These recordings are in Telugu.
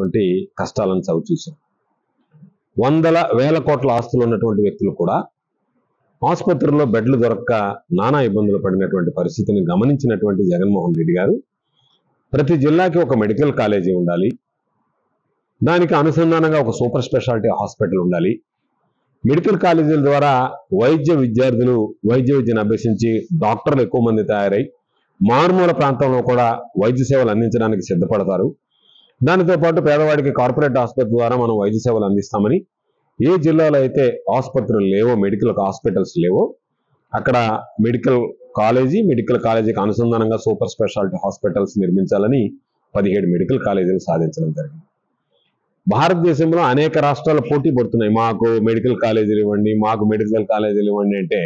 రకాలైనటువంటి కష్టాలను చవిచూశాం. వందల వేల కోట్ల ఆస్తులు ఉన్నటువంటి వ్యక్తులు కూడా ఆసుపత్రుల్లో బెడ్లు దొరక్క నానా ఇబ్బందులు పడినటువంటి పరిస్థితిని గమనించినటువంటి జగన్మోహన్ రెడ్డి గారు ప్రతి జిల్లాకి ఒక మెడికల్ కాలేజీ ఉండాలి, దానికి అనుసంధానంగా ఒక సూపర్ స్పెషాలిటీ హాస్పిటల్ ఉండాలి, మెడికల్ కాలేజీల ద్వారా వైద్య విద్యార్థులు వైద్య విద్యను అభ్యసించి డాక్టర్లు ఎక్కువ మంది తయారై మారుమూల ప్రాంతంలో కూడా వైద్య సేవలు అందించడానికి సిద్ధపడతారు, దానితో పాటు పేదవాడికి కార్పొరేట్ ఆసుపత్రి ద్వారా మనం వైద్య సేవలు అందిస్తామని ఏ జిల్లాలో అయితే ఆసుపత్రులు లేవో, మెడికల్ హాస్పిటల్స్ లేవో అక్కడ మెడికల్ కాలేజీకి అనుసంధానంగా సూపర్ స్పెషాలిటీ హాస్పిటల్స్ నిర్మించాలని 17 మెడికల్ కాలేజీలు సాధించడం జరిగింది. భారతదేశంలో అనేక రాష్ట్రాలు పోటీ పడుతున్నాయి, మాకు మెడికల్ కాలేజీలు ఇవ్వండి అంటే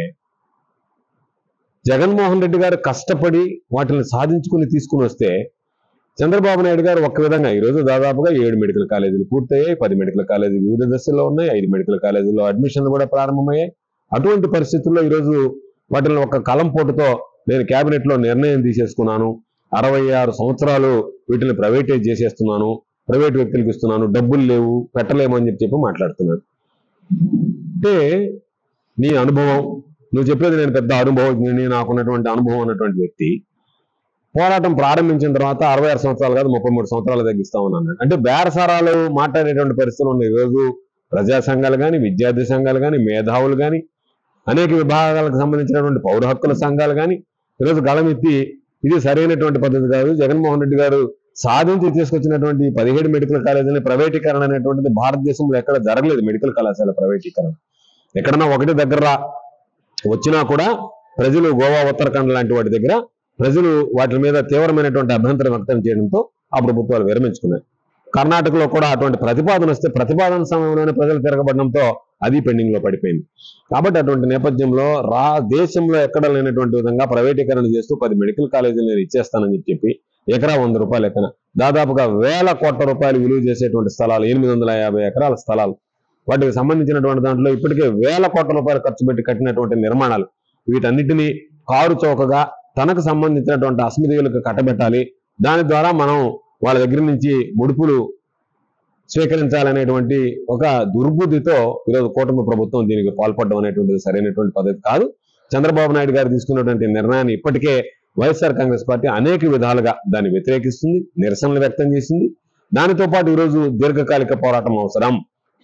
జగన్మోహన్ రెడ్డి గారు కష్టపడి వాటిని సాధించుకుని తీసుకుని వస్తే చంద్రబాబు నాయుడు గారు ఒక విధంగా ఈరోజు దాదాపుగా 7 మెడికల్ కాలేజీలు పూర్తయ్యాయి, 10 మెడికల్ కాలేజీలు వివిధ దశల్లో ఉన్నాయి, 5 మెడికల్ కాలేజీల్లో అడ్మిషన్లు కూడా ప్రారంభమయ్యాయి. అటువంటి పరిస్థితుల్లో ఈరోజు వాటిని ఒక కలం పోటుతో నేను కేబినెట్ లో నిర్ణయం తీసేసుకున్నాను, 66 సంవత్సరాలు వీటిని ప్రైవేటైజ్ చేసేస్తున్నాను, ప్రైవేట్ వ్యక్తులకు ఇస్తున్నాను, డబ్బులు లేవు పెట్టలేమని చెప్పి మాట్లాడుతున్నాను. అంటే నీ అనుభవం, నువ్వు చెప్పేది నేను పెద్ద అనుభవం, నాకున్నటువంటి అనుభవం అన్నటువంటి వ్యక్తి పోరాటం ప్రారంభించిన తర్వాత 66 సంవత్సరాలు కాదు 33 సంవత్సరాలు తగ్గిస్తామని అన్నాడు. అంటే బేరసారాలు మాట్లాడేటువంటి పరిస్థితులు ఉన్నాయి. ఈరోజు ప్రజా సంఘాలు కానీ, విద్యార్థి సంఘాలు కానీ, మేధావులు కానీ, అనేక విభాగాలకు సంబంధించినటువంటి పౌర హక్కుల సంఘాలు కానీ ఈరోజు గళమెత్తి ఇది సరైనటువంటి పద్ధతి కాదు, జగన్మోహన్ రెడ్డి గారు సాధించి తీసుకొచ్చినటువంటి 17 మెడికల్ కాలేజీల ప్రైవేటీకరణ అనేటువంటిది భారతదేశంలో ఎక్కడ జరగలేదు. మెడికల్ కళాశాల ప్రైవేటీకరణ ఎక్కడన్నా ఒకటి దగ్గర వచ్చినా కూడా ప్రజలు గోవా, ఉత్తరాఖండ్ లాంటి వాటి దగ్గర ప్రజలు వాటి మీద తీవ్రమైనటువంటి అభ్యంతరం వ్యక్తం చేయడంతో ఆ ప్రభుత్వాలు విరమించుకున్నాయి. కర్ణాటకలో కూడా అటువంటి ప్రతిపాదన వస్తే ప్రతిపాదన సమయంలోనే ప్రజలు తిరగబడడంతో అది పెండింగ్ లో పడిపోయింది. కాబట్టి అటువంటి నేపథ్యంలో దేశంలో ఎక్కడ లేనటువంటి విధంగా ప్రైవేటీకరణ చేస్తూ 10 మెడికల్ కాలేజీలు నేను ఇచ్చేస్తానని చెప్పి ఎకరా 100 రూపాయలు ఎక్కడ దాదాపుగా వేల కోట్ల రూపాయలు విలువ చేసేటువంటి స్థలాలు, 850 ఎకరాల స్థలాలు, వాటికి సంబంధించినటువంటి దాంట్లో ఇప్పటికే వేల కోట్ల రూపాయలు ఖర్చు పెట్టి కట్టినటువంటి నిర్మాణాలు, వీటన్నిటినీ కారు చౌకగా తనకు సంబంధించినటువంటి అసమిధులకు కట్టబెట్టాలి, దాని ద్వారా మనం వాళ్ళ దగ్గర నుంచి ముడుపులు స్వీకరించాలనేటువంటి ఒక దుర్బుద్ధితో ఈరోజు కూటమి ప్రభుత్వం దీనికి పాల్పడడం అనేటువంటిది సరైనటువంటి పద్ధతి కాదు. చంద్రబాబు నాయుడు గారు తీసుకున్నటువంటి నిర్ణయాన్ని ఇప్పటికే వైఎస్ఆర్ కాంగ్రెస్ పార్టీ అనేక విధాలుగా దాన్ని వ్యతిరేకిస్తుంది, నిరసనలు వ్యక్తం చేసింది. దానితో పాటు ఈరోజు దీర్ఘకాలిక పోరాటం అవసరం,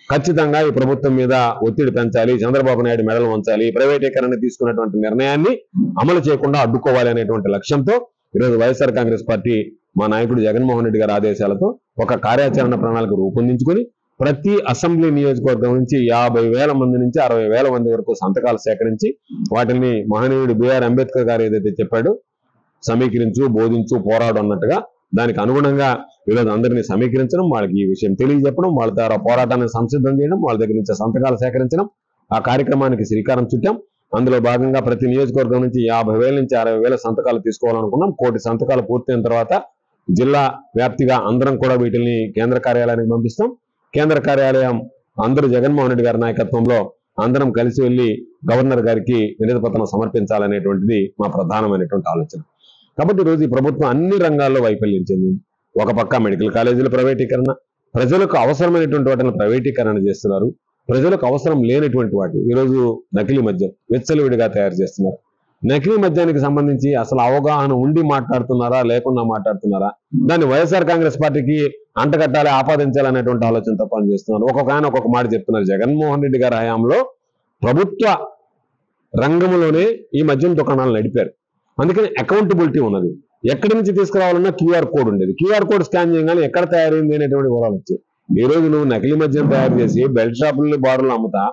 ఖచ్చితంగా ఈ ప్రభుత్వం మీద ఒత్తిడి పెంచాలి, చంద్రబాబు నాయుడు మెడలు వంచాలి, ప్రైవేటీకరణ తీసుకున్నటువంటి నిర్ణయాన్ని అమలు చేయకుండా అడ్డుకోవాలి అనేటువంటి లక్ష్యంతో ఈరోజు వైఎస్ఆర్ కాంగ్రెస్ పార్టీ మా నాయకుడు జగన్మోహన్ రెడ్డి గారి ఆదేశాలతో ఒక కార్యాచరణ ప్రణాళిక రూపొందించుకుని ప్రతి అసెంబ్లీ నియోజకవర్గం నుంచి 50,000 మంది నుంచి 60,000 మంది వరకు సంతకాలు సేకరించి వాటిని మహనీయుడు బిఆర్ అంబేద్కర్ గారు ఏదైతే చెప్పాడో సమీకరించు, బోధించు, పోరాడు అన్నట్టుగా దానికి అనుగుణంగా ఈరోజు అందరినీ సమీకరించడం, వాళ్ళకి ఈ విషయం తెలియజెప్పడం, వాళ్ళ ద్వారా పోరాటాన్ని సంసిద్ధం చేయడం, వాళ్ళ దగ్గర నుంచి సంతకాలు సేకరించడం, ఆ కార్యక్రమానికి శ్రీకారం చుట్టాం. అందులో భాగంగా ప్రతి నియోజకవర్గం నుంచి 50,000 నుంచి 60,000 సంతకాలు తీసుకోవాలనుకున్నాం. 1,000,000 సంతకాలు పూర్తయిన తర్వాత జిల్లా వ్యాప్తిగా అందరం కూడా వీటిని కేంద్ర కార్యాలయానికి పంపిస్తాం. కేంద్ర కార్యాలయం అందరూ జగన్మోహన్ రెడ్డి గారి నాయకత్వంలో అందరం కలిసి వెళ్లి గవర్నర్ గారికి వినతి పత్రం సమర్పించాలనేటువంటిది మా ప్రధానమైనటువంటి ఆలోచన. కాబట్టి ఈరోజు ఈ ప్రభుత్వం అన్ని రంగాల్లో వైఫల్యం చెందింది. ఒక పక్క మెడికల్ కాలేజీల ప్రైవేటీకరణ, ప్రజలకు అవసరమైనటువంటి వాటిని ప్రైవేటీకరణ చేస్తున్నారు, ప్రజలకు అవసరం లేనటువంటి వాటి ఈరోజు నకిలీ మద్యం విచ్చలవిడిగా తయారు చేస్తున్నారు. నకిలీ మద్యానికి సంబంధించి అసలు అవగాహన ఉండి మాట్లాడుతున్నారా, లేకుండా మాట్లాడుతున్నారా, దాన్ని వైఎస్ఆర్ కాంగ్రెస్ పార్టీకి అంటగట్టాలి, ఆపాదించాలనేటువంటి ఆలోచనతో పనిచేస్తున్నారు. ఒక్కొక్క ఒక్కొక్క మాట చెప్తున్నారు. జగన్మోహన్ రెడ్డి గారి హయాంలో ప్రభుత్వ రంగంలోనే ఈ మద్యం దుకాణాలు నడిపారు, అందుకని అకౌంటబిలిటీ ఉన్నది. ఎక్కడి నుంచి తీసుకురావాలన్నా QR కోడ్ ఉండేది. QR కోడ్ స్కాన్ చేయగానే ఎక్కడ తయారైంది అనేటువంటి వివరాలు వచ్చాయి. ఈ రోజు నువ్వు నకిలీ మద్యం తయారు చేసి బెల్ట్ షాపుల్లో, బారులు అమ్ముతా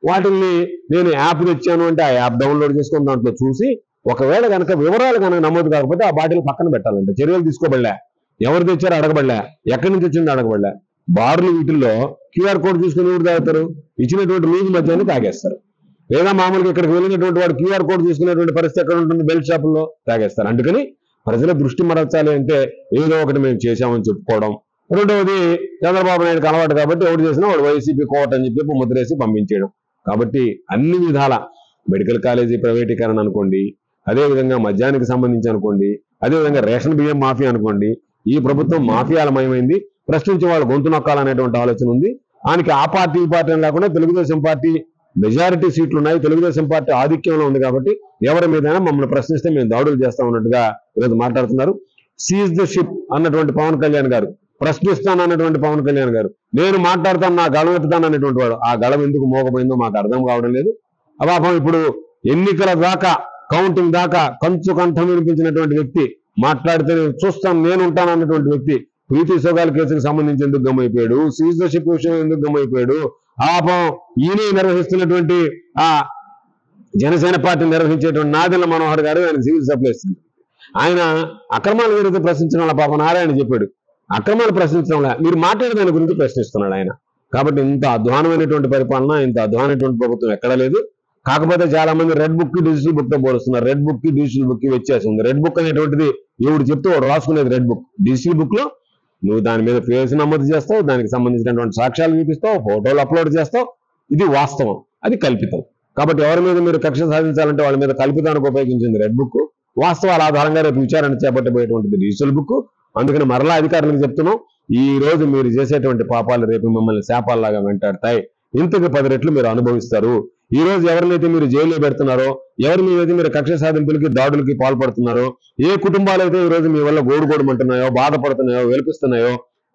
వాటిని నేను యాప్ తెచ్చాను అంటే ఆ యాప్ డౌన్లోడ్ చేసుకుని దాంట్లో చూసి ఒకవేళ కనుక వివరాలు కనుక నమోదు కాకపోతే ఆ బాటిల్ పక్కన పెట్టాలంటే చర్యలు తీసుకోబడలే, ఎవరు తెచ్చారో అడగబడలే, ఎక్కడి నుంచి వచ్చిందో అడగబడలే. బార్లు వీటిల్లో QR కోడ్ చూసుకుని ఎవరు తాగుతారు? ఇచ్చినటువంటి లూజు మద్యాన్ని తాగేస్తారు. లేదా మామూలుగా ఇక్కడికి వెళ్ళినటువంటి వాడు QR కోడ్ తీసుకునేటువంటి పరిస్థితి ఎక్కడ ఉంటుంది? బెల్ట్ షాపుల్లో తాగేస్తారు. అందుకని ప్రజల దృష్టి మరల్చాలి అంటే ఏదో ఒకటి మేము చేశామని చెప్పుకోవడం. రెండవది చంద్రబాబు నాయుడుకి అలవాటు కాబట్టి ఎవరు చేసినా వాడు వైసీపీ కోట అని చెప్పి ముద్రేసి పంపించేయడం. కాబట్టి అన్ని విధాల మెడికల్ కాలేజీ ప్రైవేటీకరణ అనుకోండి, అదేవిధంగా మద్యానికి సంబంధించి అనుకోండి, అదేవిధంగా రేషన్ బియ్యం మాఫియా అనుకోండి, ఈ ప్రభుత్వం మాఫియాలమయమైంది. ప్రశ్నించే వాళ్ళు గొంతు నొక్కాలనేటువంటి ఆలోచన ఉంది. ఆయనకి ఆ పార్టీ ఈ పార్టీ అని లేకుండా తెలుగుదేశం పార్టీ మెజారిటీ సీట్లు ఉన్నాయి, తెలుగుదేశం పార్టీ ఆధిక్యంలో ఉంది కాబట్టి ఎవరి మీదైనా మమ్మల్ని ప్రశ్నిస్తే మేము దాడులు చేస్తాం అన్నట్టుగా ఈరోజు మాట్లాడుతున్నారు. సీజ్ ద షిప్ అన్నటువంటి పవన్ కళ్యాణ్ గారు, ప్రశ్నిస్తాను అన్నటువంటి పవన్ కళ్యాణ్ గారు, నేను మాట్లాడతాను నా గళం ఎత్తుతాను అనేటువంటి వాడు, ఆ గళం ఎందుకు మోగపోయిందో మాకు అర్థం కావడం లేదు. అపాపం ఇప్పుడు ఎన్నికల దాకా కౌంటింగ్ దాకా కంచు కంఠం వినిపించినటువంటి వ్యక్తి మాట్లాడితే చూస్తాను నేను ఉంటాను అన్నటువంటి వ్యక్తి ప్రీతి సోగాల్ కేసుకు సంబంధించి ఎందుకు గమ్మైపోయాడు, సీజ్ ద షిప్ విషయం ఎందుకు గమ్మైపోయాడు, ఆపం ఈయన నిర్వహిస్తున్నటువంటి ఆ జనసేన పార్టీ నిర్వహించేటువంటి నాదెళ్ల మనోహర్ గారు ఆయన సివిల్ సప్లైస్ ఆయన అక్రమాల గురించి ప్రశ్నించడం వల్ల పాప నారాయణ చెప్పాడు, అక్రమాలు ప్రశ్నించడం వల్ల మీరు మాట్లాడే దాని గురించి ప్రశ్నిస్తున్నాడు ఆయన. కాబట్టి ఇంత అధ్వానమైనటువంటి పరిపాలన, ఇంత అధ్వానమైనటువంటి ప్రభుత్వం ఎక్కడా లేదు. కాకపోతే చాలా మంది రెడ్ బుక్ కి డిజిటల్ బుక్ తో పోలుస్తున్నారు. రెడ్ బుక్ కి డిజిటల్ బుక్ కి వ్యత్యాసం ఉంది. రెడ్ బుక్ అనేటువంటిది ఎవడు చెప్తే వాడు రాసుకునేది రెడ్ బుక్. డిజిటల్ బుక్ లో నువ్వు దాని మీద పేరు నమోదు చేస్తావు, దానికి సంబంధించినటువంటి సాక్ష్యాలు చూపిస్తావు, ఫోటోలు అప్లోడ్ చేస్తావు, ఇది వాస్తవం, అది కల్పితం. కాబట్టి ఎవరి మీద మీరు కక్ష సాధించాలంటే వాళ్ళ మీద కల్పితానికి ఉపయోగించింది రెడ్ బుక్, వాస్తవాల ఆధారంగా రేపు విచారణ చేపట్టబోయేటువంటిది డిజిటల్ బుక్. అందుకని మరలా అధికారులకు చెప్తున్నాం, ఈ రోజు మీరు చేసేటువంటి పాపాలు రేపు మిమ్మల్ని శాపాల్లాగా వెంటాడతాయి, ఇంతకు 10 రెట్లు మీరు అనుభవిస్తారు. ఈ రోజు ఎవరినైతే మీరు జైల్లో పెడుతున్నారో, ఎవరి మీదైతే మీరు కక్ష సాధింపులకి దాడులకి పాల్పడుతున్నారో, ఏ కుటుంబాలు అయితే ఈ రోజు మీ వల్ల గోడుగోడమంటున్నాయో, బాధపడుతున్నాయో, వెలిపిస్తున్నాయో,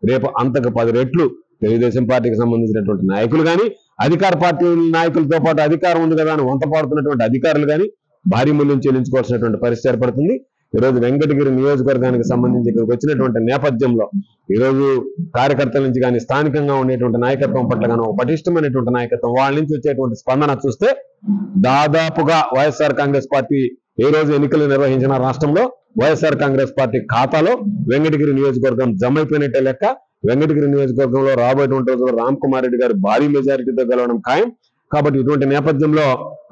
రేపు అంతకు 10 రెట్లు తెలుగుదేశం పార్టీకి సంబంధించినటువంటి నాయకులు కానీ, అధికార పార్టీ నాయకులతో పాటు అధికారం ఉంది కదా అని వంత పాడుతున్నటువంటి అధికారులు కానీ భారీ మూల్యం చెల్లించుకోవాల్సినటువంటి పరిస్థితి ఏర్పడుతుంది. ఈరోజు వెంకటగిరి నియోజకవర్గానికి సంబంధించి ఇక్కడికి వచ్చినటువంటి నేపథ్యంలో ఈరోజు కార్యకర్తల నుంచి కానీ, స్థానికంగా ఉండేటువంటి నాయకత్వం పట్ల కానీ ఒక పటిష్టమైనటువంటి నాయకత్వం, వాళ్ళ నుంచి వచ్చేటువంటి స్పందన చూస్తే దాదాపుగా వైఎస్ఆర్ కాంగ్రెస్ పార్టీ ఏ రోజు ఎన్నికలు నిర్వహించిన రాష్ట్రంలో వైఎస్ఆర్ కాంగ్రెస్ పార్టీ ఖాతాలో వెంకటగిరి నియోజకవర్గం జమ అయిపోయినట్టే లెక్క. వెంకటగిరి నియోజకవర్గంలో రాబోయేటువంటి రోజుల్లో రామ్ కుమార్ రెడ్డి గారు భారీ మెజారిటీతో గెలవడం ఖాయం. కాబట్టి ఇటువంటి నేపథ్యంలో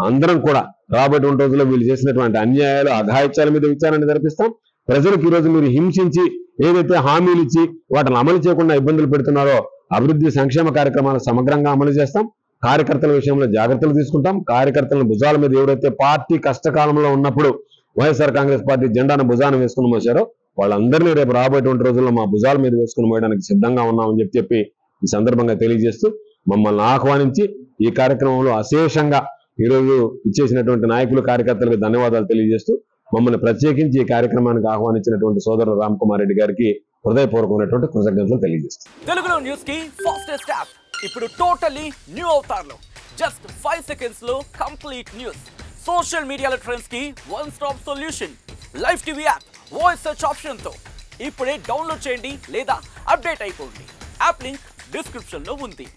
అందరం కూడా రాబోయేటువంటి రోజుల్లో వీళ్ళు చేసినటువంటి అన్యాయాలు, అఘాయిత్యాల మీద విచారణ జరిపిస్తాం. ప్రజలకు ఈ రోజు మీరు హింసించి ఏదైతే హామీలు ఇచ్చి వాటిని అమలు చేయకుండా ఇబ్బందులు పెడుతున్నారో, అభివృద్ధి సంక్షేమ కార్యక్రమాలు సమగ్రంగా అమలు చేస్తాం. కార్యకర్తల విషయంలో జాగ్రత్తలు తీసుకుంటాం. కార్యకర్తలను భుజాల మీద ఎవరైతే పార్టీ కష్టకాలంలో ఉన్నప్పుడు వైఎస్ఆర్ కాంగ్రెస్ పార్టీ జెండాను భుజాన వేసుకుని మోసారో వాళ్ళందరినీ రేపు రాబోయేటువంటి రోజుల్లో మా భుజాల మీద వేసుకుని మోయడానికి సిద్ధంగా ఉన్నామని చెప్పి ఈ సందర్భంగా తెలియజేస్తూ, మమ్మల్ని ఆహ్వానించి ఈ కార్యక్రమంలో అశేషంగా ఈరోజు ఇచ్చేసినటువంటి నాయకులు, కార్యకర్తలకు ధన్యవాదాలు తెలియజేస్తూ, మమ్మల్ని ప్రత్యేకించి ఈ కార్యక్రమానికి ఆహ్వానించినటువంటి సోదరుడు రామ్ కుమార్ రెడ్డి గారికి హృదయపూర్వకమైనటువంటి కృతజ్ఞతలు తెలియజేస్తాం. తెలుగులో న్యూస్ కి ఫాస్టెస్ట్ యాప్ ఇప్పుడు టోటల్లీ న్యూ అవతార్లో జస్ట్ 5 seconds లో కంప్లీట్ న్యూస్, సోషల్ మీడియాలో ట్రెండ్స్ కి one stop solution, live TV app, voice search option తో ఇప్పుడే డౌన్లోడ్ చేయండి లేదా అప్డేట్ అయిపోండి. యాప్ లింక్ డిస్క్రిప్షన్ లో ఉంది.